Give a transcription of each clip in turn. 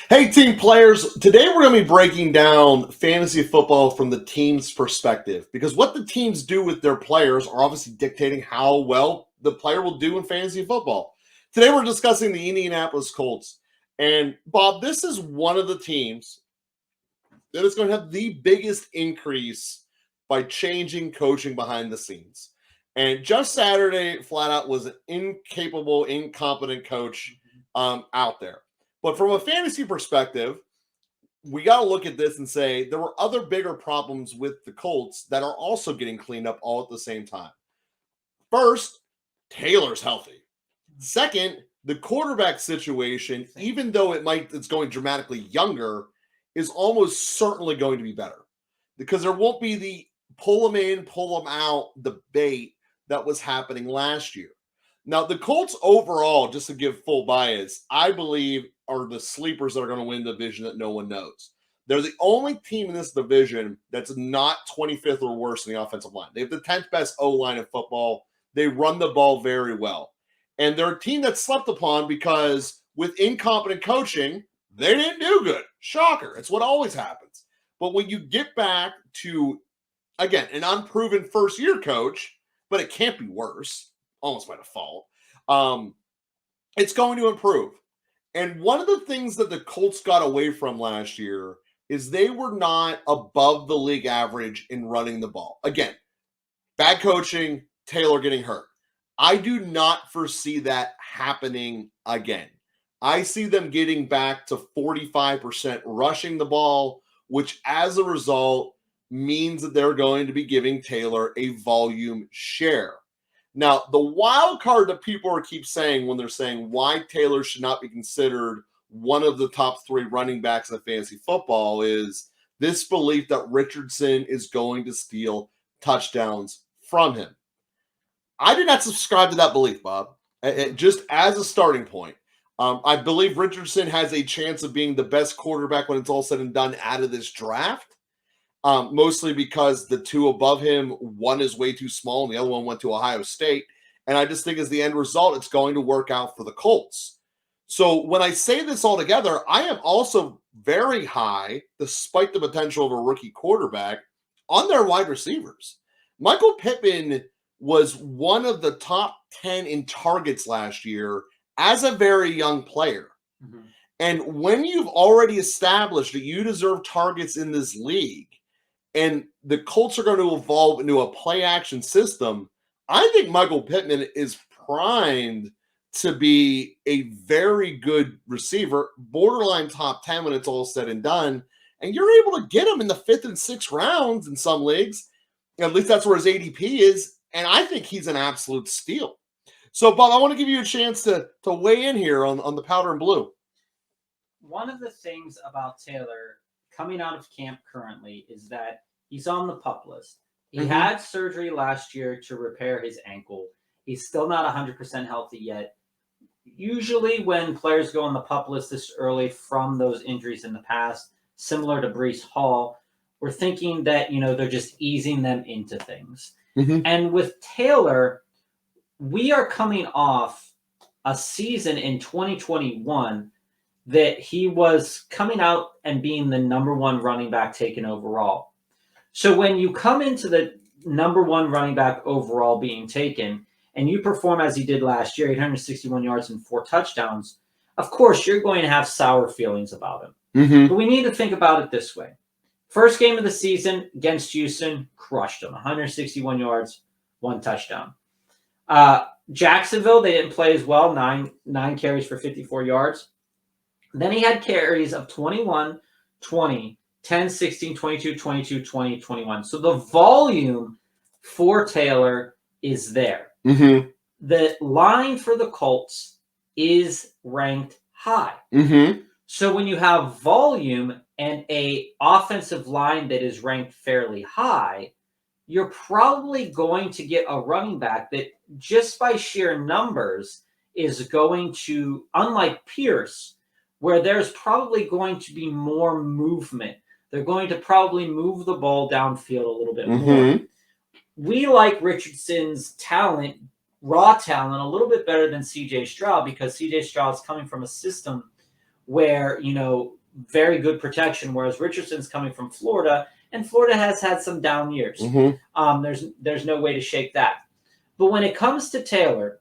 Hey, team players. Today we're going to be breaking down fantasy football from the team's perspective because what the teams do with their players are obviously dictating how well the player will do in fantasy football. Today we're discussing the Indianapolis Colts. And Bob, this is one of the teams that is going to have the biggest increase by changing coaching behind the scenes. And just Saturday, flat out, was an incapable, incompetent coach out there. But from a fantasy perspective, we got to look at this and say there were other bigger problems with the Colts that are also getting cleaned up all at the same time. First, Taylor's healthy. Second, the quarterback situation, even though it's going dramatically younger, is almost certainly going to be better because there won't be the pull them in, pull them out debate that was happening last year. Now, the Colts overall, just to give full bias, I believe are the sleepers that are going to win the division that no one knows. They're the only team in this division that's not 25th or worse in the offensive line. They have the 10th best O-line in football. They run the ball very well. And they're a team that's slept upon because with incompetent coaching, they didn't do good. Shocker. It's what always happens. But when you get back to, again, an unproven first-year coach, but it can't be worse, almost by default, it's going to improve. And one of the things that the Colts got away from last year is they were not above the league average in running the ball. Again, bad coaching, Taylor getting hurt. I do not foresee that happening again. I see them getting back to 45% rushing the ball, which as a result means that they're going to be giving Taylor a volume share. Now, the wild card that people keep saying when they're saying why Taylor should not be considered one of the top three running backs in fantasy football is this belief that Richardson is going to steal touchdowns from him. I do not subscribe to that belief, Bob. Just as a starting point, I believe Richardson has a chance of being the best quarterback when it's all said and done out of this draft. Mostly because the two above him, one is way too small and the other one went to Ohio State. And I just think as the end result, it's going to work out for the Colts. So when I say this all together, I am also very high, despite the potential of a rookie quarterback, on their wide receivers. Michael Pittman was one of the top 10 in targets last year as a very young player. Mm-hmm. And when you've already established that you deserve targets in this league, and the Colts are going to evolve into a play-action system, I think Michael Pittman is primed to be a very good receiver, borderline top 10 when it's all said and done. And you're able to get him in the 5th and 6th rounds in some leagues. At least that's where his ADP is. And I think he's an absolute steal. So, Bob, I want to give you a chance to weigh in here on the powder and blue. One of the things about Taylor coming out of camp currently is that he's on the PUP list. He had surgery last year to repair his ankle. He's still not 100% healthy yet. Usually when players go on the PUP list this early from those injuries in the past, similar to Breece Hall, we're thinking that, they're just easing them into things. Mm-hmm. And with Taylor, we are coming off a season in 2021 that he was coming out and being the number one running back taken overall. So when you come into the number one running back overall being taken, and you perform as he did last year, 861 yards and 4 touchdowns, of course, you're going to have sour feelings about him. Mm-hmm. But we need to think about it this way. First game of the season against Houston, crushed him. 161 yards, 1 touchdown. Jacksonville, they didn't play as well. Nine carries for 54 yards. Then he had carries of 21, 20, 10, 16, 22, 22, 20, 21. So the volume for Taylor is there. Mm-hmm. The line for the Colts is ranked high. Mm-hmm. So when you have volume and a offensive line that is ranked fairly high, you're probably going to get a running back that just by sheer numbers is going to, unlike Pierce, where there's probably going to be more movement. They're going to probably move the ball downfield a little bit more. We like Richardson's talent, raw talent, a little bit better than C.J. Stroud because C.J. Stroud's coming from a system where, very good protection, whereas Richardson's coming from Florida, and Florida has had some down years. There's no way to shake that. But when it comes to Taylor,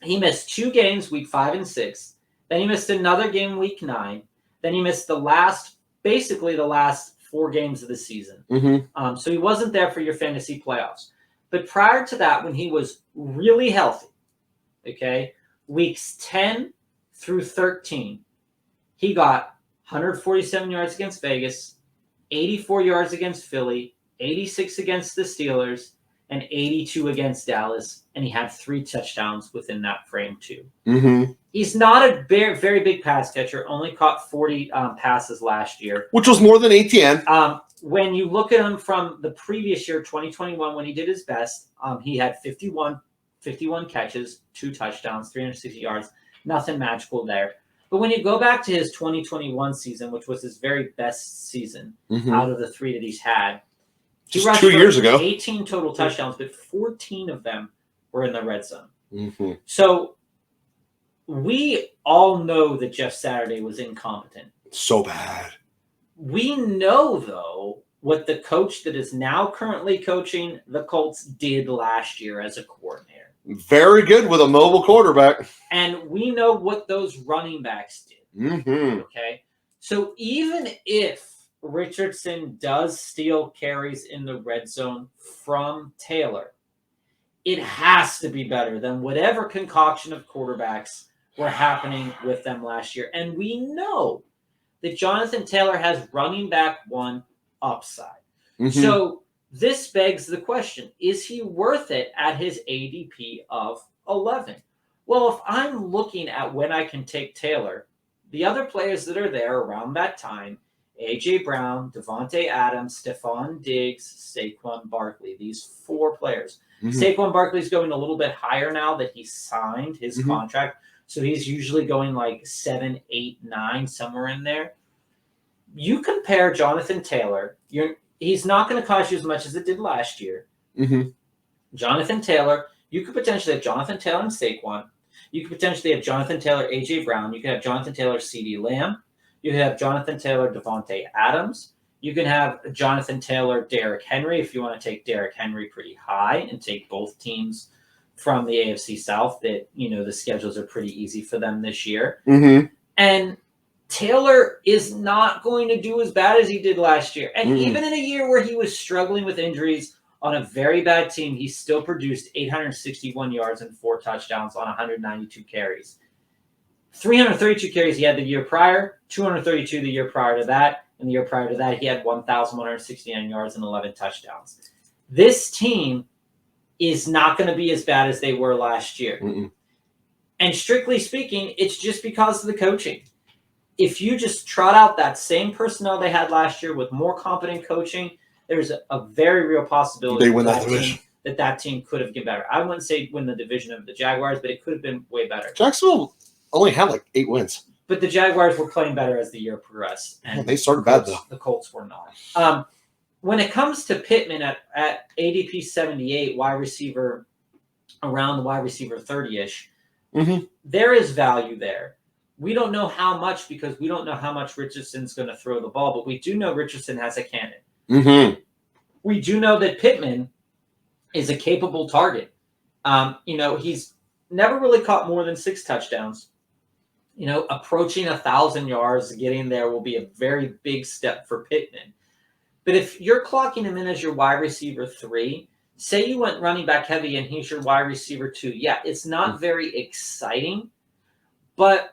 he missed 2 games, week 5 and 6. Then he missed another game, week 9. Then he missed basically the last 4 games of the season. So he wasn't there for your fantasy playoffs. But prior to that, when he was really healthy, okay, weeks 10 through 13, he got 147 yards against Vegas, 84 yards against Philly, 86 against the Steelers, and 82 against Dallas, and he had 3 touchdowns within that frame too. He's not a very big pass catcher, only caught 40 passes last year. Which was more than Etienne. When you look at him from the previous year, 2021, when he did his best, he had 51 catches, 2 touchdowns, 360 yards, nothing magical there. But when you go back to his 2021 season, which was his very best season out of the 3 that he's had, he rushed 2 years ago 18 total touchdowns, but 14 of them were in the red zone. So we all know that Jeff Saturday was incompetent. So bad. We know, though, what the coach that is now currently coaching the Colts did last year as a coordinator. Very good with a mobile quarterback. And we know what those running backs did. Okay? So even if Richardson does steal carries in the red zone from Taylor, it has to be better than whatever concoction of quarterbacks were happening with them last year. And we know that Jonathan Taylor has running back 1 upside. So this begs the question, is he worth it at his ADP of 11? Well, if I'm looking at when I can take Taylor, the other players that are there around that time, A.J. Brown, Devontae Adams, Stephon Diggs, Saquon Barkley, these 4 players. Saquon Barkley's going a little bit higher now that he signed his contract. So he's usually going like 7, 8, 9, somewhere in there. You compare Jonathan Taylor, he's not going to cost you as much as it did last year. Jonathan Taylor, you could potentially have Jonathan Taylor and Saquon. You could potentially have Jonathan Taylor, A.J. Brown. You could have Jonathan Taylor, C.D. Lamb. You could have Jonathan Taylor, Devontae Adams. You can have Jonathan Taylor, Derrick Henry, if you want to take Derrick Henry pretty high and take both teams from the AFC South that, the schedules are pretty easy for them this year. And Taylor is not going to do as bad as he did last year. And even in a year where he was struggling with injuries on a very bad team, he still produced 861 yards and 4 touchdowns on 192 carries. 332 carries he had the year prior, 232 the year prior to that, and the year prior to that he had 1,169 yards and 11 touchdowns. This team is not going to be as bad as they were last year. And strictly speaking, it's just because of the coaching. If you just trot out that same personnel they had last year with more competent coaching, there's a very real possibility they win that division. That team could have been better. I wouldn't say win the division of the Jaguars, but it could have been way better. Jacksonville only had like 8 wins. But the Jaguars were playing better as the year progressed. And they started bad, though. The Colts were not. When it comes to Pittman at ADP 78, wide receiver, around the wide receiver 30-ish, there is value there. We don't know how much because we don't know how much Richardson's going to throw the ball, but we do know Richardson has a cannon. We do know that Pittman is a capable target. He's never really caught more than 6 touchdowns. Approaching 1,000 yards, getting there will be a very big step for Pittman. But if you're clocking him in as your wide receiver 3, say you went running back heavy and he's your wide receiver 2. Yeah, it's not very exciting, but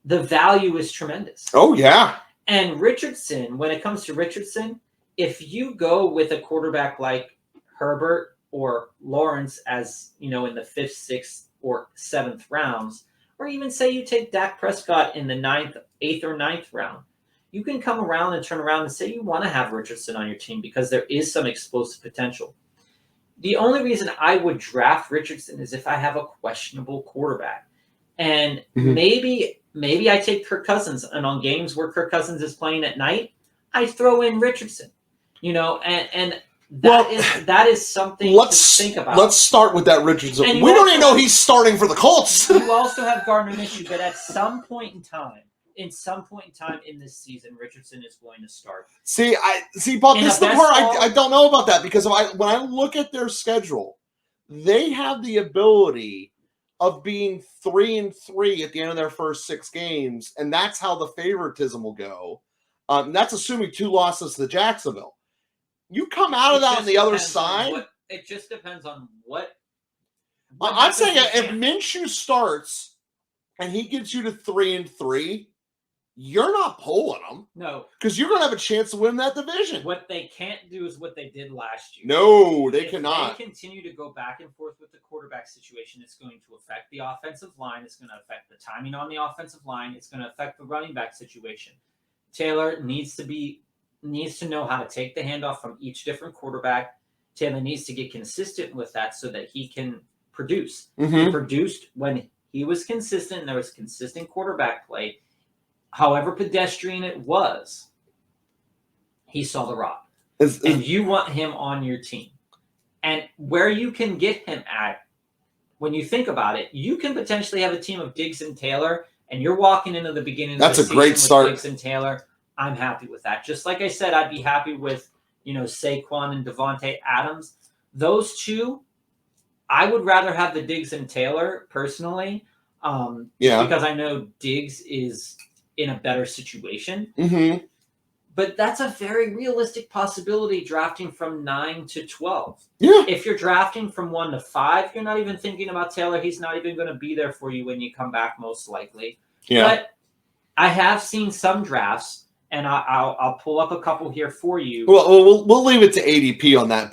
the value is tremendous. Oh, yeah. And Richardson, when it comes to Richardson, if you go with a quarterback like Herbert or Lawrence as, in the 5th, 6th, or 7th rounds, or even say you take Dak Prescott in the 8th or 9th round, you can come around and turn around and say you want to have Richardson on your team because there is some explosive potential. The only reason I would draft Richardson is if I have a questionable quarterback. And maybe I take Kirk Cousins, and on games where Kirk Cousins is playing at night, I throw in Richardson. And that is something to think about. Let's start with that Richardson. We don't even know he's starting for the Colts. You also have Gardner Minshew, but at some point in time, in some point in time in this season, Richardson is going to start. But this is the part I don't know about that, because when I look at their schedule, they have the ability of being 3-3 at the end of their first 6 games, and that's how the favoritism will go. That's assuming 2 losses to Jacksonville. You come out of that on the other side. It just depends on what I'm saying if Minshew starts and he gets you to 3-3, you're not pulling them. No. Because you're going to have a chance to win that division. What they can't do is what they did last year. No, they cannot. If they continue to go back and forth with the quarterback situation, it's going to affect the offensive line. It's going to affect the timing on the offensive line. It's going to affect the running back situation. Taylor needs to know how to take the handoff from each different quarterback. Taylor needs to get consistent with that so that he can produce. Mm-hmm. He produced when he was consistent and there was consistent quarterback play. However pedestrian it was, he saw the rock. And you want him on your team. And where you can get him at, when you think about it, you can potentially have a team of Diggs and Taylor, and you're walking into the beginning of the season great start. with Diggs and Taylor. I'm happy with that. Just like I said, I'd be happy with, Saquon and Devontae Adams. Those two, I would rather have the Diggs and Taylor personally. Because I know Diggs is in a better situation. Mm-hmm. But that's a very realistic possibility, drafting from 9 to 12. Yeah. If you're drafting from 1 to 5, you're not even thinking about Taylor. He's not even going to be there for you when you come back, most likely. Yeah. But I have seen some drafts, and I'll pull up a couple here for you. Well, we'll leave it to ADP on that.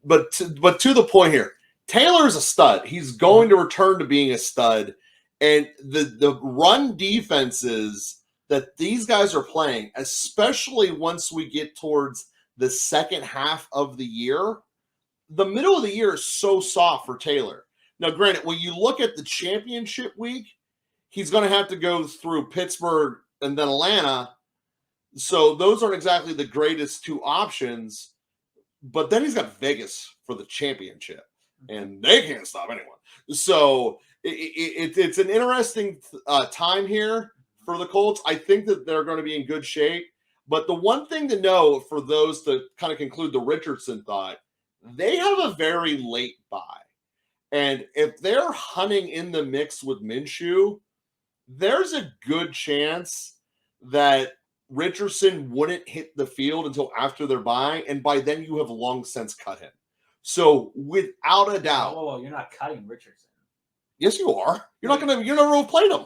But to the point here, Taylor's a stud. He's going to return to being a stud. And the run defenses that these guys are playing, especially once we get towards the second half of the year, the middle of the year is so soft for Taylor. Now, granted, when you look at the championship week, he's going to have to go through Pittsburgh and then Atlanta. So those aren't exactly the greatest 2 options. But then he's got Vegas for the championship, and they can't stop anyone. So it's an interesting time here for the Colts. I think that they're going to be in good shape. But the one thing to know for those to kind of conclude the Richardson thought, they have a very late bye. And if they're hunting in the mix with Minshew, there's a good chance that Richardson wouldn't hit the field until after their bye. And by then you have long since cut him. So without a doubt. Whoa, you're not cutting Richardson. Yes, you are. You're never going to play him.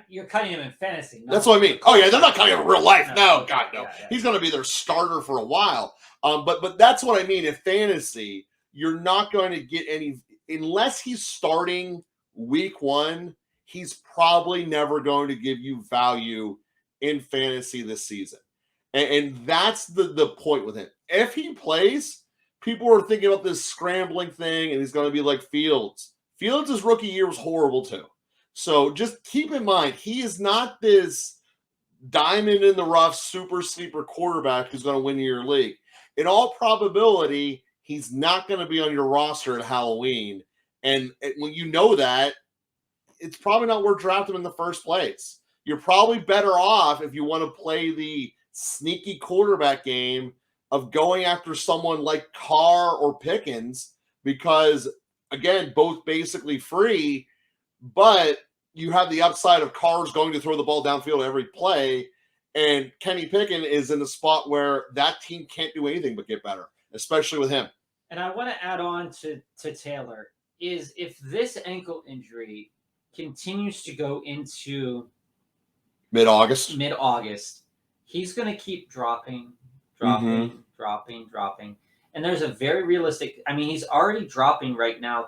You're cutting him in fantasy. That's what I mean. Oh, yeah, they're not cutting him in real life. No, God, no. Yeah. He's going to be their starter for a while. But that's what I mean. In fantasy, you're not going to get any – unless he's starting week 1, he's probably never going to give you value in fantasy this season. And that's the point with him. If he plays, people are thinking about this scrambling thing, and he's going to be like Fields. Fields' rookie year was horrible too. So just keep in mind, he is not this diamond in the rough, super sleeper quarterback who's going to win your league. In all probability, he's not going to be on your roster at Halloween. And when you know that, it's probably not worth drafting him in the first place. You're probably better off if you want to play the sneaky quarterback game of going after someone like Carr or Pickens, because again, both basically free, but you have the upside of Carr's going to throw the ball downfield every play, and Kenny Pickett is in a spot where that team can't do anything but get better, especially with him. And I want to add on to Taylor is if this ankle injury continues to go into mid-August, he's going to keep dropping. And there's a very realistic. I mean, he's already dropping right now.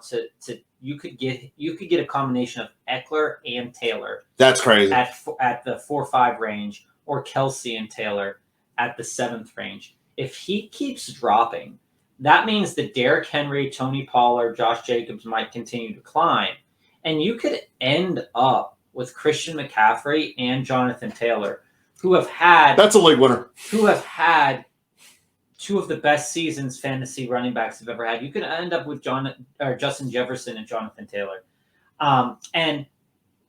You could get a combination of Eckler and Taylor. That's crazy at the 4-5 range, or Kelsey and Taylor at the 7th range. If he keeps dropping, that means that Derrick Henry, Tony Pollard, Josh Jacobs might continue to climb, and you could end up with Christian McCaffrey and Jonathan Taylor, who have had that's a league winner. Who have had 2 of the best seasons fantasy running backs have ever had. You could end up with Justin Jefferson and Jonathan Taylor. And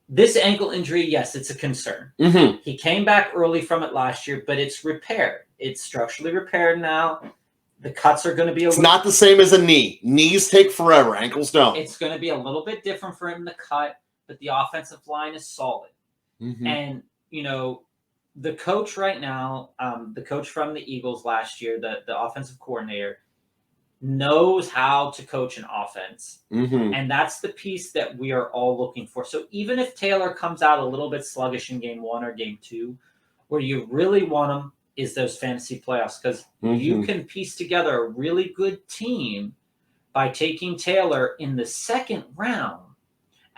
This ankle injury, yes, it's a concern. Mm-hmm. He came back early from it last year, but it's repaired. It's structurally repaired now. The cuts are going to be It's not the same as a knee. Knees take forever. Ankles don't. It's going to be a little bit different for him to cut, but the offensive line is solid. Mm-hmm. And, you know, the coach right now, the coach from the Eagles last year, the offensive coordinator, knows how to coach an offense. Mm-hmm. And that's the piece that we are all looking for. So even if Taylor comes out a little bit sluggish in game 1 or game 2, where you really want him is those fantasy playoffs, because you can piece together a really good team by taking Taylor in the second round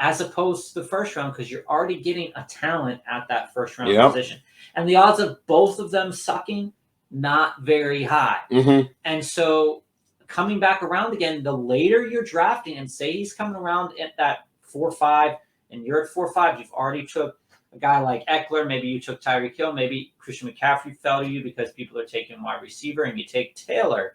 as opposed to the first round, because you're already getting a talent at that first round position. And the odds of both of them sucking, not very high. Mm-hmm. And so coming back around again, the later you're drafting, and say he's coming around at that 4-5, and you're at 4-5, you've already took a guy like Eckler, maybe you took Tyreek Hill, maybe Christian McCaffrey fell to you because people are taking wide receiver, and you take Taylor.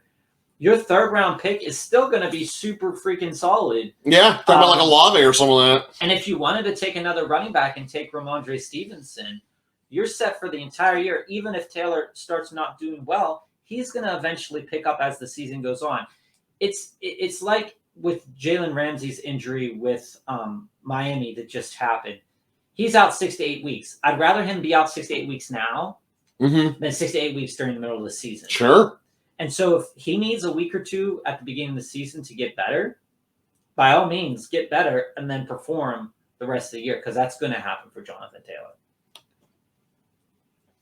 Your third round pick is still going to be super freaking solid. Yeah, talking about like a Olave or something like that. And if you wanted to take another running back and take Ramondre Stevenson, you're set for the entire year. Even if Taylor starts not doing well, he's going to eventually pick up as the season goes on. It's like with Jalen Ramsey's injury with Miami that just happened. He's out 6 to 8 weeks. I'd rather him be out 6 to 8 weeks now than 6 to 8 weeks during the middle of the season. Sure. And so if he needs a week or two at the beginning of the season to get better, by all means, get better and then perform the rest of the year, because that's going to happen for Jonathan Taylor.